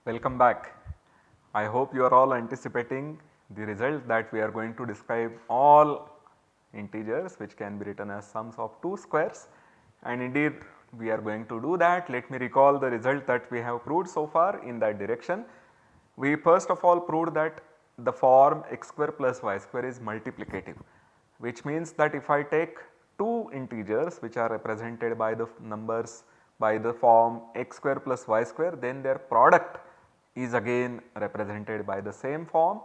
Welcome back. I hope you are all anticipating the result that we are going to describe all integers which can be written as sums of two squares, and indeed we are going to do that. Let me recall the result that we have proved so far in that direction. We first of all proved that the form x square plus y square is multiplicative, which means that if I take two integers which are represented by the numbers by the form x square plus y square, then their product is again represented by the same form.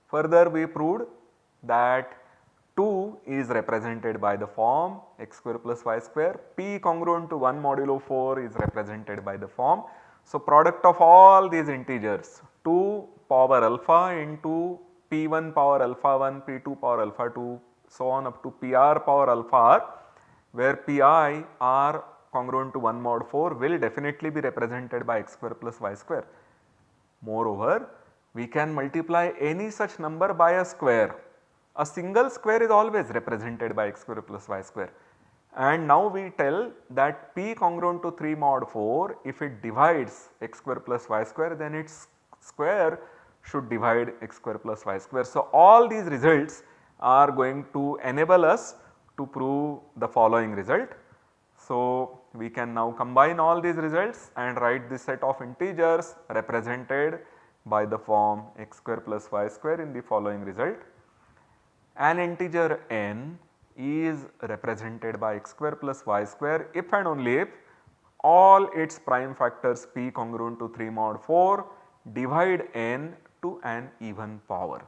Further, we proved that 2 is represented by the form x square plus y square, p congruent to 1 modulo 4 is represented by the form. So, product of all these integers 2 power alpha into p1 power alpha 1, p2 power alpha 2, so on up to pr power alpha r, where pi r congruent to 1 mod 4 will definitely be represented by x square plus y square. Moreover, we can multiply any such number by a square. A single square is always represented by x square plus y square. And now we tell that p congruent to 3 mod 4, if it divides x square plus y square, then its square should divide x square plus y square. So, all these results are going to enable us to prove the following result. So, we can now combine all these results and write this set of integers represented by the form x square plus y square in the following result. An integer n is represented by x square plus y square if and only if all its prime factors p congruent to 3 mod 4 divide n to an even power.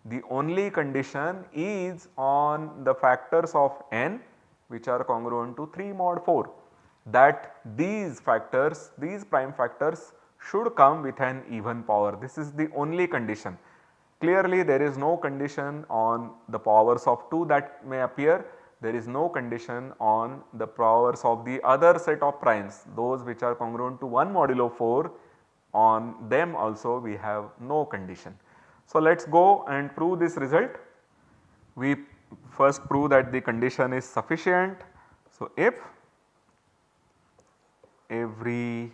The only condition is on the factors of n which are congruent to 3 mod 4, that these factors, these prime factors should come with an even power. This is the only condition. Clearly there is no condition on the powers of 2 that may appear, there is no condition on the powers of the other set of primes, those which are congruent to 1 modulo 4, on them also we have no condition. So, let us go and prove this result. We first prove that the condition is sufficient. So, if every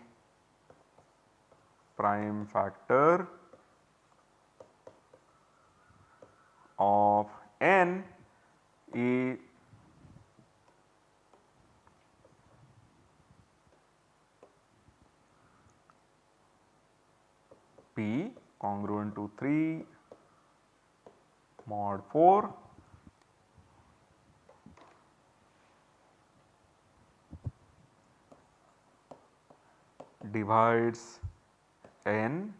prime factor of n is p congruent to 3 mod 4 divides n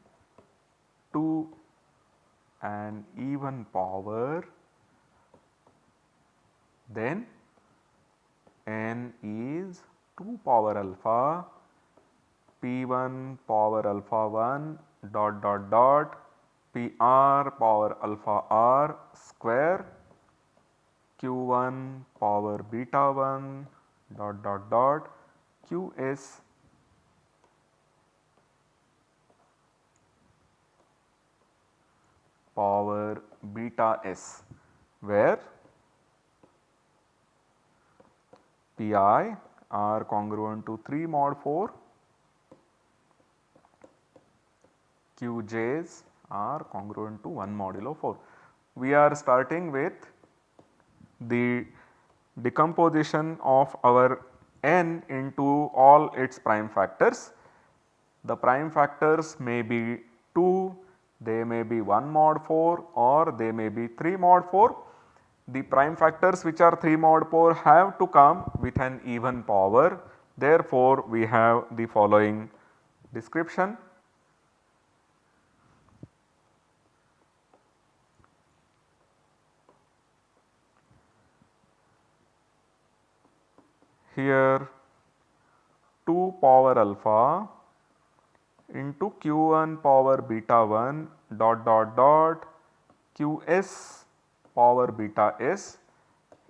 to an even power, then n is 2 power alpha p1 power alpha 1 dot dot dot pr power alpha r square q1 power beta 1 dot dot dot qs power beta s, where pi are congruent to 3 mod 4, qj's are congruent to 1 modulo 4. We are starting with the decomposition of our n into all its prime factors. The prime factors may be 2, they may be 1 mod 4 or they may be 3 mod 4. The prime factors which are 3 mod 4 have to come with an even power. Therefore, we have the following description. Here 2 power alpha into q1 power beta 1 dot dot dot qs power beta s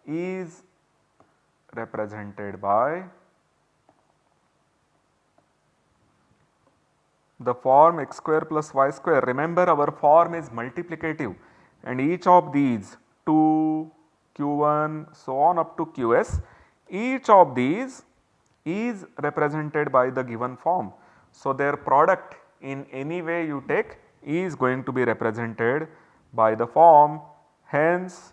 is represented by the form x square plus y square. Remember, our form is multiplicative and each of these 2, q1 so on up to qs, each of these is represented by the given form. So, their product in any way you take is going to be represented by the form, hence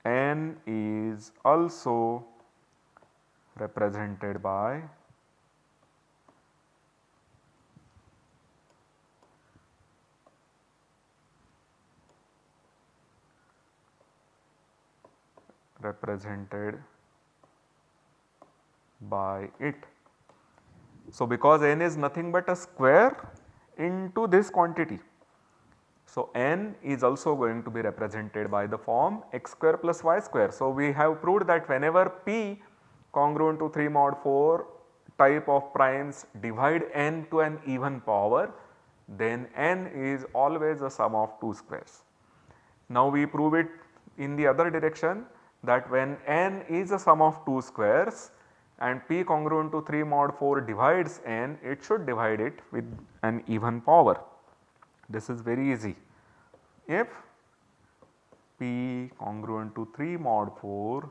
n is also represented by it. So, because n is nothing but a square into this quantity. So, n is also going to be represented by the form x square plus y square. So, we have proved that whenever p congruent to 3 mod 4 type of primes divide n to an even power, then n is always a sum of 2 squares. Now, we prove it in the other direction, that when n is a sum of 2 squares and p congruent to 3 mod 4 divides n, it should divide it with an even power. This is very easy. If p congruent to 3 mod 4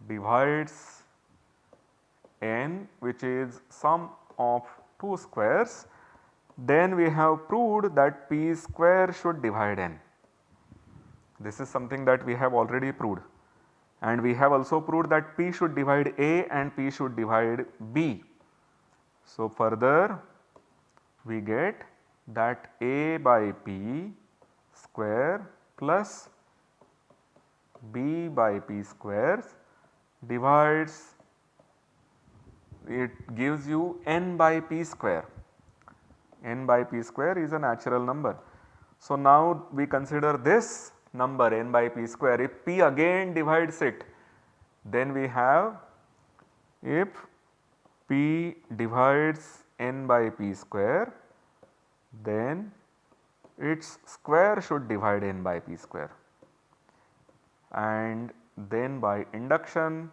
divides n, which is sum of 2 squares, then we have proved that p square should divide n. This is something that we have already proved, and we have also proved that p should divide a and p should divide b. So, further we get that a by p square plus b by p square divides, it gives you n by p square. N by p square is a natural number. So, now we consider this number n by p square. If p again divides it, then we have, if p divides n by p square, then its square should divide n by p square, and then by induction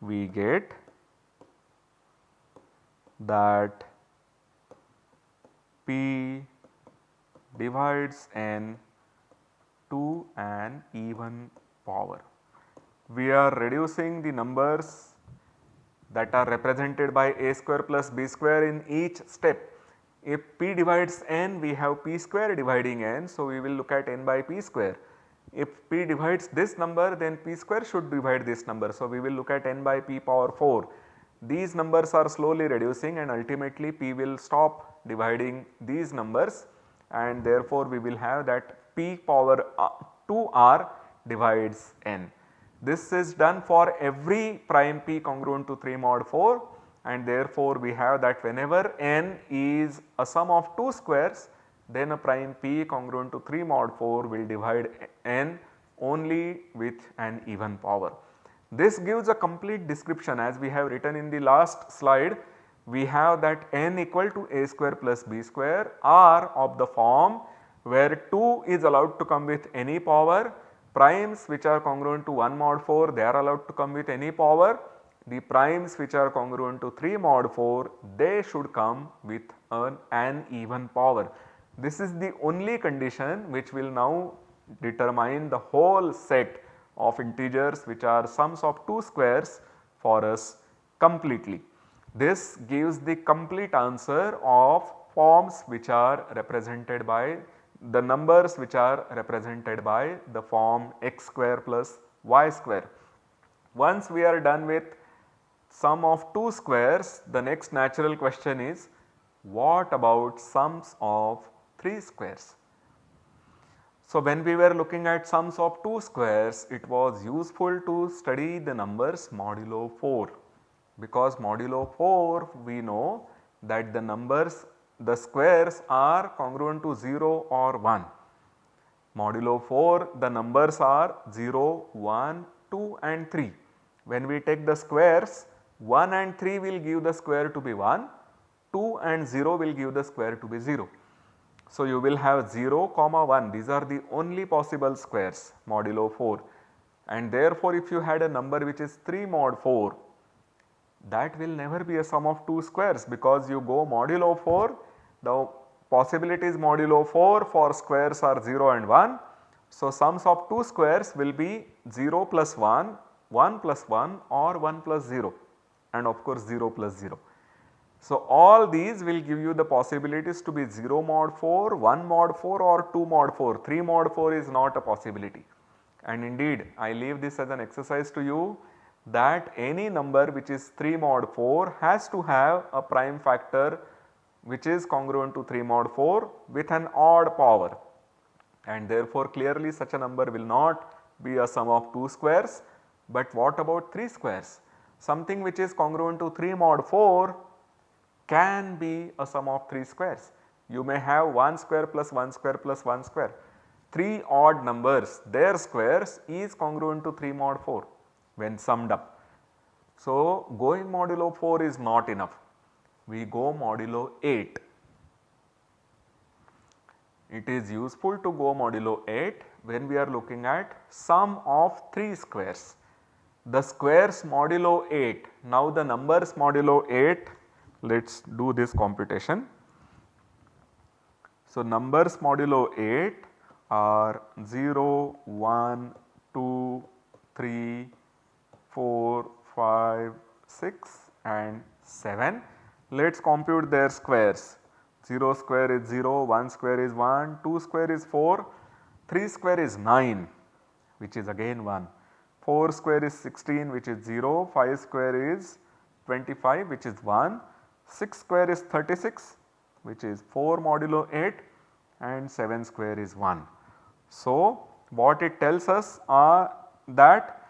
we get that p divides n to an even power. We are reducing the numbers that are represented by a square plus b square in each step. If p divides n, we have p square dividing n, so we will look at n by p square. If p divides this number, then p square should divide this number, so we will look at n by p power 4. These numbers are slowly reducing and ultimately p will stop dividing these numbers, and therefore we will have that p power 2r divides n. This is done for every prime p congruent to 3 mod 4, and therefore we have that whenever n is a sum of 2 squares, then a prime p congruent to 3 mod 4 will divide n only with an even power. This gives a complete description, as we have written in the last slide. We have that n equal to a square plus b square are of the form where 2 is allowed to come with any power, primes which are congruent to 1 mod 4 they are allowed to come with any power, the primes which are congruent to 3 mod 4 they should come with an even power. This is the only condition which will now determine the whole set of integers which are sums of 2 squares for us completely. This gives the complete answer of forms which are represented by the numbers which are represented by the form x square plus y square. Once we are done with sum of 2 squares, the next natural question is, what about sums of 3 squares? So, when we were looking at sums of 2 squares, it was useful to study the numbers modulo 4, because modulo 4 we know that the numbers, the squares are congruent to 0 or 1. Modulo 4 the numbers are 0, 1, 2 and 3. When we take the squares, 1 and 3 will give the square to be 1, 2 and 0 will give the square to be 0. So, you will have 0, 1, these are the only possible squares modulo 4, and therefore, if you had a number which is 3 mod 4, that will never be a sum of 2 squares, because you go modulo 4, the possibilities modulo 4 for squares are 0 and 1, So, sums of 2 squares will be 0 plus 1, 1 plus 1 or 1 plus 0 and of course 0 plus 0. So, all these will give you the possibilities to be 0 mod 4, 1 mod 4 or 2 mod 4, 3 mod 4 is not a possibility. And indeed I leave this as an exercise to you that any number which is 3 mod 4 has to have a prime factor which is congruent to 3 mod 4 with an odd power, and therefore clearly such a number will not be a sum of 2 squares. But what about 3 squares? Something which is congruent to 3 mod 4 can be a sum of 3 squares. You may have 1 square plus 1 square plus 1 square. 3 odd numbers, their squares is congruent to 3 mod 4 when summed up. So, going modulo 4 is not enough, we go modulo 8. It is useful to go modulo 8 when we are looking at sum of 3 squares. The squares modulo 8, now the numbers modulo 8, let us do this computation. So, numbers modulo 8 are 0, 1, 2, 3, 4, 5, 6 and 7. Let us compute their squares. 0 square is 0, 1 square is 1, 2 square is 4, 3 square is 9 which is again 1, 4 square is 16 which is 0, 5 square is 25 which is 1, 6 square is 36 which is 4 modulo 8 and 7 square is 1. So, what it tells us are that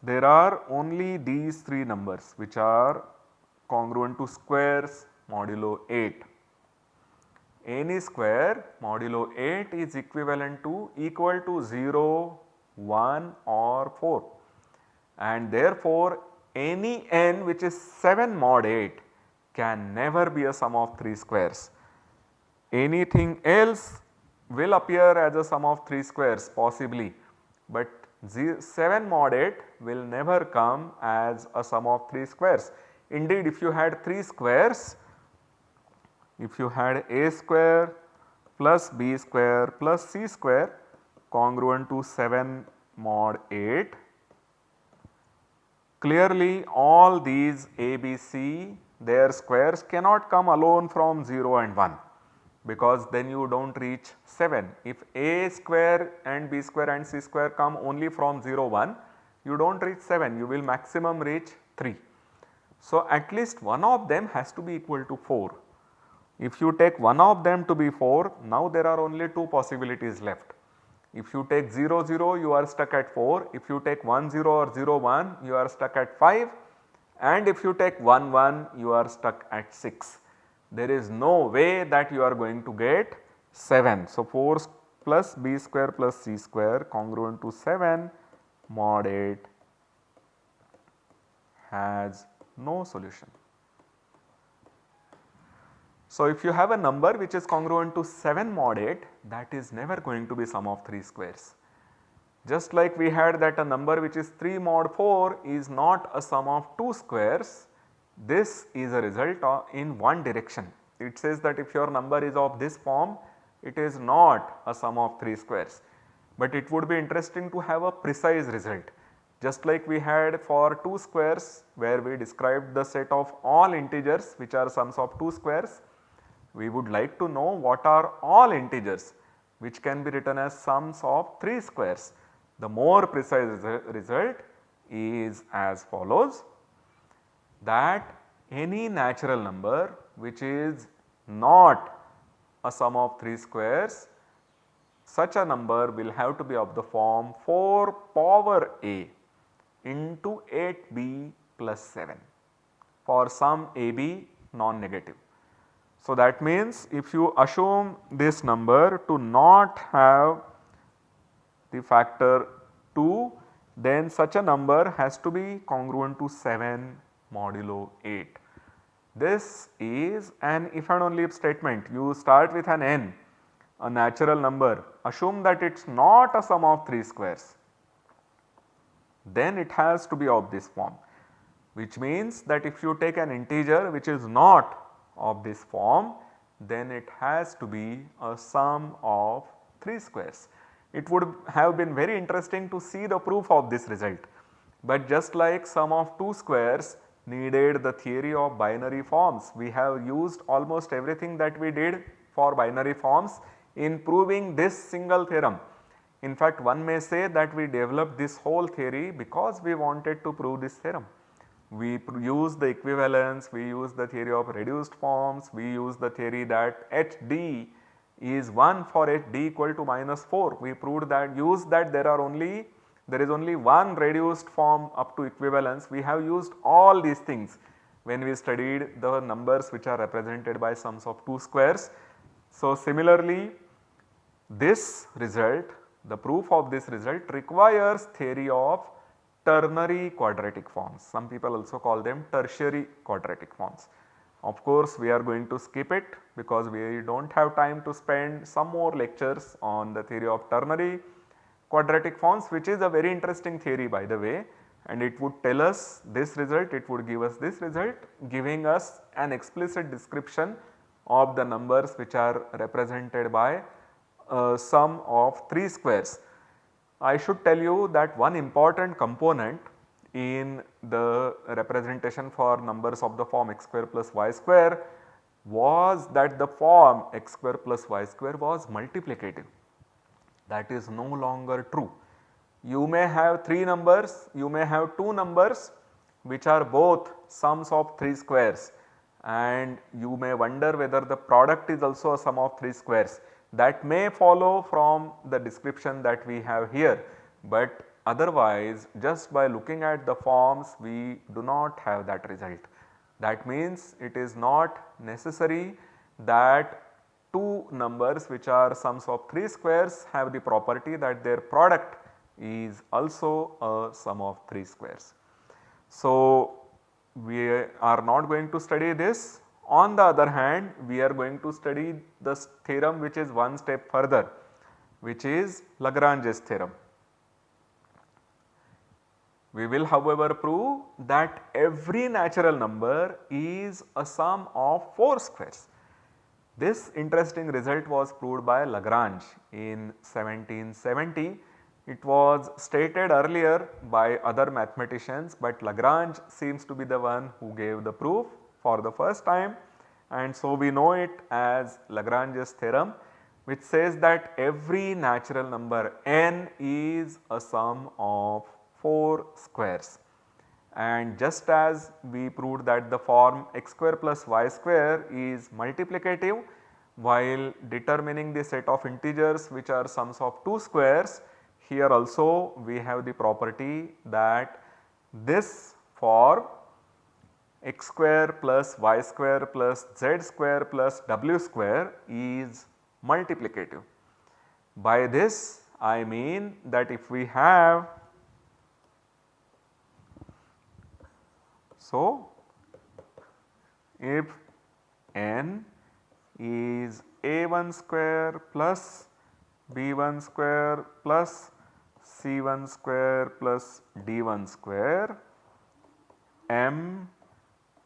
there are only these 3 numbers which are congruent to squares modulo 8. Any square modulo 8 is equivalent to equal to 0, 1 or 4, and therefore any n which is 7 mod 8 can never be a sum of 3 squares. Anything else will appear as a sum of 3 squares possibly, but 7 mod 8 will never come as a sum of 3 squares. Indeed, if you had 3 squares, if you had a square plus b square plus c square congruent to 7 mod 8, clearly all these a, b, c, their squares cannot come alone from 0 and 1, because then you do not reach 7. If a square and b square and c square come only from 0, 1, you do not reach 7, you will maximum reach 3. So, at least one of them has to be equal to 4. If you take one of them to be 4, now there are only 2 possibilities left. If you take 0, 0, you are stuck at 4. If you take 1, 0 or 0, 1, you are stuck at 5, and if you take 1, 1, you are stuck at 6. There is no way that you are going to get 7. So, 4 plus b square plus c square congruent to 7 mod 8 has no solution. So, if you have a number which is congruent to 7 mod 8, that is never going to be sum of 3 squares. Just like we had that a number which is 3 mod 4 is not a sum of 2 squares, this is a result in one direction. It says that if your number is of this form, it is not a sum of 3 squares. But it would be interesting to have a precise result. Just like we had for 2 squares where we described the set of all integers which are sums of 2 squares, we would like to know what are all integers which can be written as sums of 3 squares. The more precise result is as follows, that any natural number which is not a sum of 3 squares, such a number will have to be of the form 4 power a into 8b plus 7 for some ab non-negative. So, that means if you assume this number to not have the factor 2, then such a number has to be congruent to 7 modulo 8. This is an if and only if statement. You start with an n, a natural number, assume that it is not a sum of 3 squares, then it has to be of this form, which means that if you take an integer which is not of this form, then it has to be a sum of 3 squares. It would have been very interesting to see the proof of this result. But just like sum of 2 squares needed the theory of binary forms, we have used almost everything that we did for binary forms in proving this single theorem. In fact, one may say that we developed this whole theory because we wanted to prove this theorem. We use the equivalence, we use the theory of reduced forms, we use the theory that Hd is 1 for Hd equal to minus 4. We proved that, used that there is only one reduced form up to equivalence. We have used all these things when we studied the numbers which are represented by sums of 2 squares. So, similarly, this result, the proof of this result requires theory of ternary quadratic forms. Some people also call them tertiary quadratic forms. Of course, we are going to skip it because we do not have time to spend some more lectures on the theory of ternary quadratic forms, which is a very interesting theory by the way, and it would tell us this result, it would give us this result, giving us an explicit description of the numbers which are represented by a sum of 3 squares. I should tell you that one important component in the representation for numbers of the form x square plus y square was that the form x square plus y square was multiplicative. That is no longer true. You may have 3 numbers, you may have 2 numbers which are both sums of 3 squares, and you may wonder whether the product is also a sum of 3 squares. That may follow from the description that we have here, but otherwise just by looking at the forms we do not have that result. That means it is not necessary that 2 numbers which are sums of 3 squares have the property that their product is also a sum of 3 squares. So, we are not going to study this. On the other hand, we are going to study the theorem which is one step further, which is Lagrange's theorem. We will however prove that every natural number is a sum of 4 squares. This interesting result was proved by Lagrange in 1770. It was stated earlier by other mathematicians, but Lagrange seems to be the one who gave the proof for the first time, and so we know it as Lagrange's theorem, which says that every natural number n is a sum of 4 squares. And just as we proved that the form x square plus y square is multiplicative while determining the set of integers which are sums of 2 squares, here also we have the property that this form x square plus y square plus z square plus w square is multiplicative. By this I mean that if we have, so if n is a1 square plus b1 square plus c1 square plus d1 square, m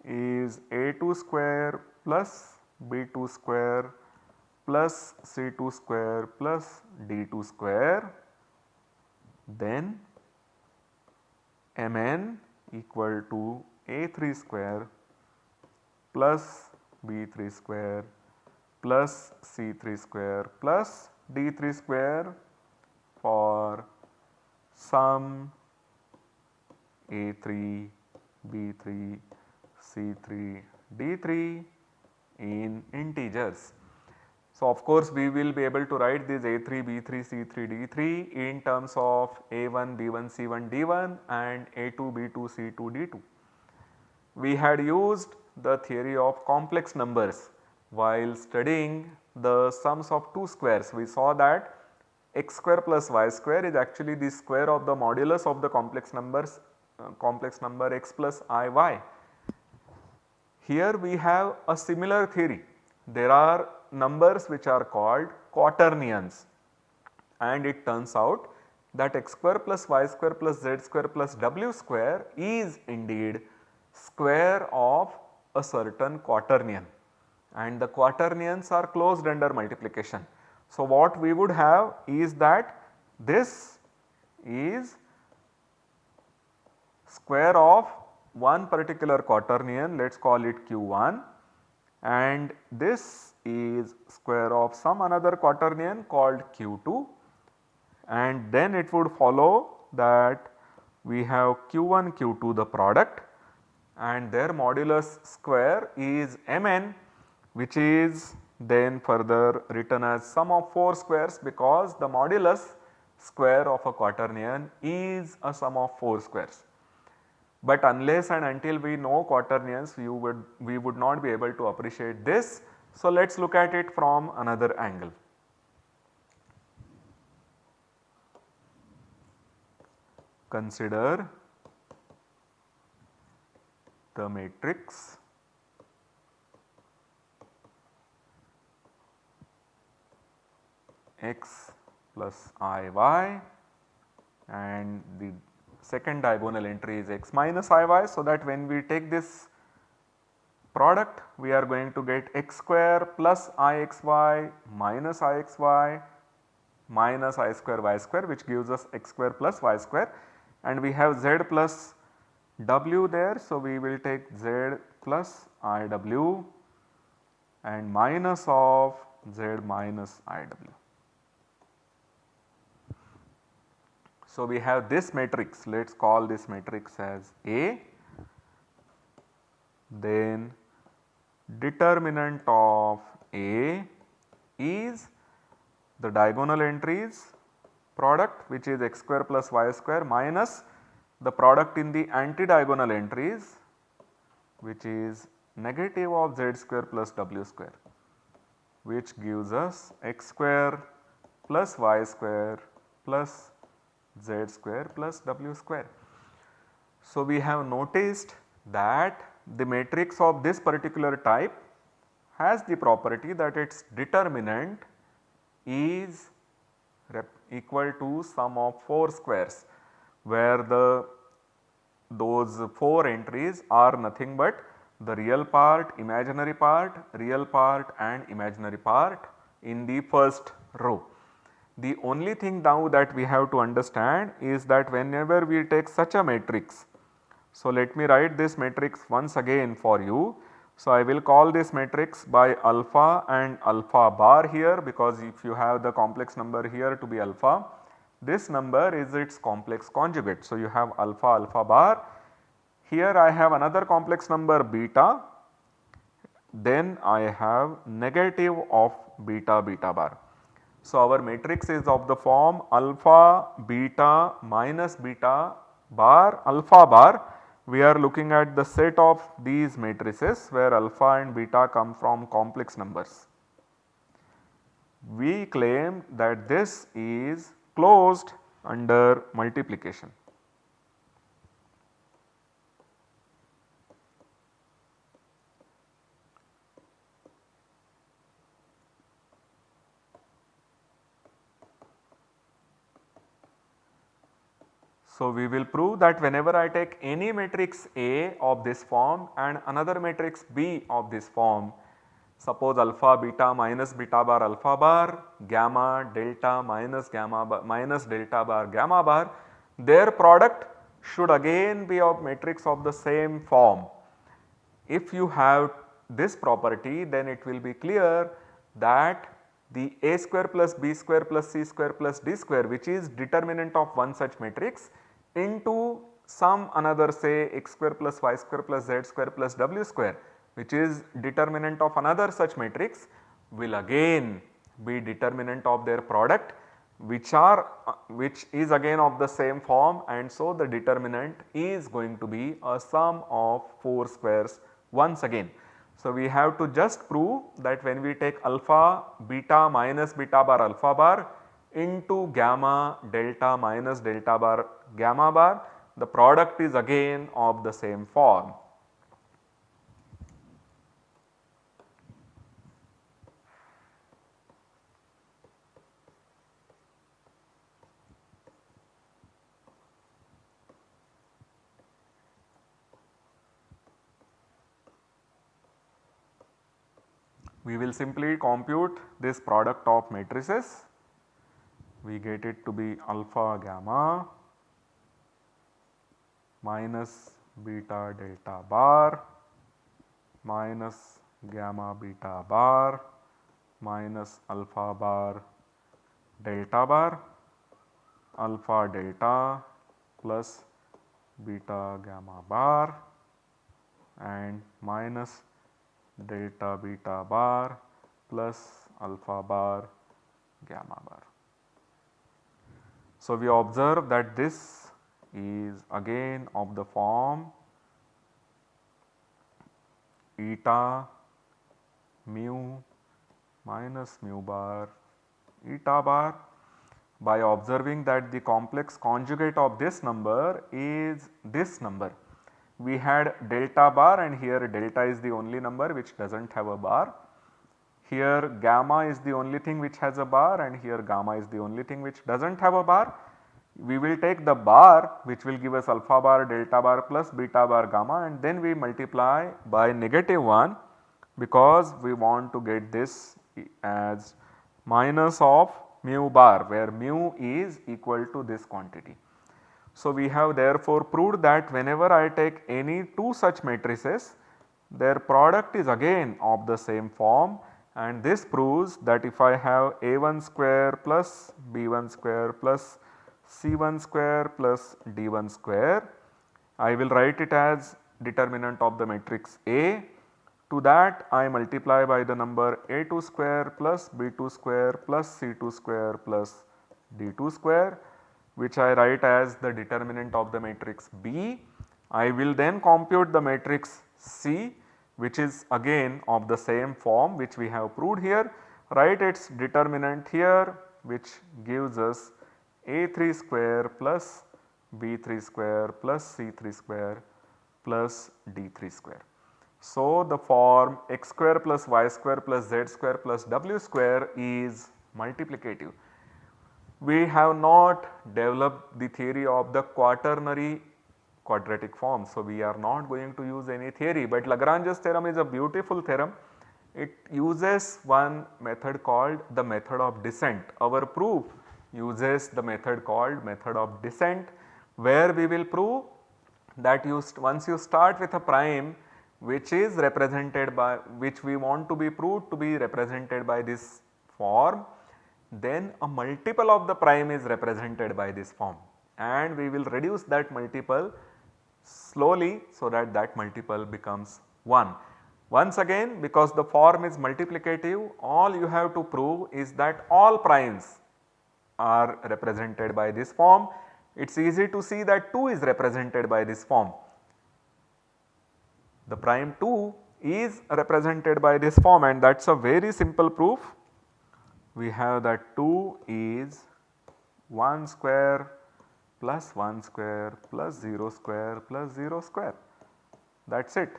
is a2 square plus b2 square plus c2 square plus d2 square, then mn equal to a3 square plus b3 square plus c3 square plus d3 square for sum a3, b3, c3, d3 in integers. So, of course, we will be able to write these a3, b3, c3, d3 in terms of a1, b1, c1, d1 and a2, b2, c2, d2. We had used the theory of complex numbers while studying the sums of 2 squares. We saw that x square plus y square is actually the square of the modulus of the complex numbers, complex number x plus iy. Here we have a similar theory. There are numbers which are called quaternions, and it turns out that x square plus y square plus z square plus w square is indeed square of a certain quaternion, and the quaternions are closed under multiplication. So, what we would have is that this is square of one particular quaternion, let us call it Q1, and this is square of some another quaternion called Q2, and then it would follow that we have Q1 Q2 the product and their modulus square is Mn, which is then further written as sum of 4 squares, because the modulus square of a quaternion is a sum of 4 squares. But unless and until we know quaternions, we would not be able to appreciate this. So, let us look at it from another angle. Consider the matrix x plus iy and the second diagonal entry is x minus iy. So, that when we take this product we are going to get x square plus ixy minus ixy minus I square y square, which gives us x square plus y square, and we have z plus w there. So, we will take z plus iw and minus of z minus iw. So, we have this matrix, let us call this matrix as A, then determinant of A is the diagonal entries product, which is x square plus y square, minus the product in the anti-diagonal entries, which is negative of z square plus w square, which gives us x square plus y square plus z square plus w square. So, we have noticed that the matrix of this particular type has the property that its determinant is equal to sum of 4 squares, where those 4 entries are nothing but the real part, imaginary part, real part and imaginary part in the first row. The only thing now that we have to understand is that whenever we take such a matrix, so let me write this matrix once again for you. So, I will call this matrix by alpha and alpha bar here, because if you have the complex number here to be alpha, this number is its complex conjugate. So, you have alpha alpha bar, here I have another complex number beta, then I have negative of beta beta bar. So, our matrix is of the form alpha beta minus beta bar alpha bar. We are looking at the set of these matrices where alpha and beta come from complex numbers. We claim that this is closed under multiplication. So, we will prove that whenever I take any matrix A of this form and another matrix B of this form, suppose alpha beta minus beta bar alpha bar, gamma delta minus gamma bar minus delta bar gamma bar, their product should again be of matrix of the same form. If you have this property, then it will be clear that the A square plus B square plus C square plus D square, which is determinant of one such matrix, into some another, say x square plus y square plus z square plus w square, which is determinant of another such matrix, will again be determinant of their product, which is again of the same form, and so the determinant is going to be a sum of 4 squares once again. So, we have to just prove that when we take alpha beta minus beta bar alpha bar into gamma delta minus delta bar gamma bar, the product is again of the same form. We will simply compute this product of matrices. We get it to be alpha gamma minus beta delta bar minus gamma beta bar minus alpha bar delta bar alpha delta plus beta gamma bar and minus delta beta bar plus alpha bar gamma bar. So, we observe that this is again of the form eta mu minus mu bar eta bar. By observing that the complex conjugate of this number is this number. We had delta bar and here delta is the only number which does not have a bar. Here gamma is the only thing which has a bar and here gamma is the only thing which does not have a bar. We will take the bar which will give us alpha bar, delta bar plus beta bar gamma and then we multiply by -1 because we want to get this as minus of mu bar where mu is equal to this quantity. So, we have therefore proved that whenever I take any two such matrices, their product is again of the same form, and this proves that if I have a1 square plus b1 square plus c1 square plus d1 square, I will write it as determinant of the matrix A. To that I multiply by the number a2 square plus b2 square plus c2 square plus d2 square, which I write as the determinant of the matrix B. I will then compute the matrix C, which is again of the same form which we have proved here, write its determinant here which gives us a3 square plus b3 square plus c3 square plus d3 square. So, the form x square plus y square plus z square plus w square is multiplicative. We have not developed the theory of the quaternary quadratic form. So, we are not going to use any theory, but Lagrange's theorem is a beautiful theorem. It uses one method called the method of descent. Our proof uses the method called method of descent, where we will prove that once you start with a prime which is represented by, which we want to be proved to be represented by this form, then a multiple of the prime is represented by this form and we will reduce that multiple slowly so that that multiple becomes 1. Once again, because the form is multiplicative, all you have to prove is that all primes are represented by this form. It is easy to see that 2 is represented by this form. The prime 2 is represented by this form and that is a very simple proof. We have that 2 is 1 square plus 1 square plus 0 square plus 0 square, that is it.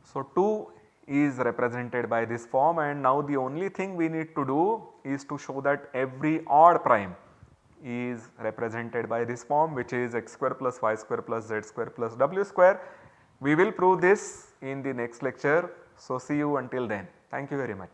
So, 2 is represented by this form and now the only thing we need to do is to show that every odd prime is represented by this form, which is x square plus y square plus z square plus w square. We will prove this in the next lecture. So, see you until then. Thank you very much.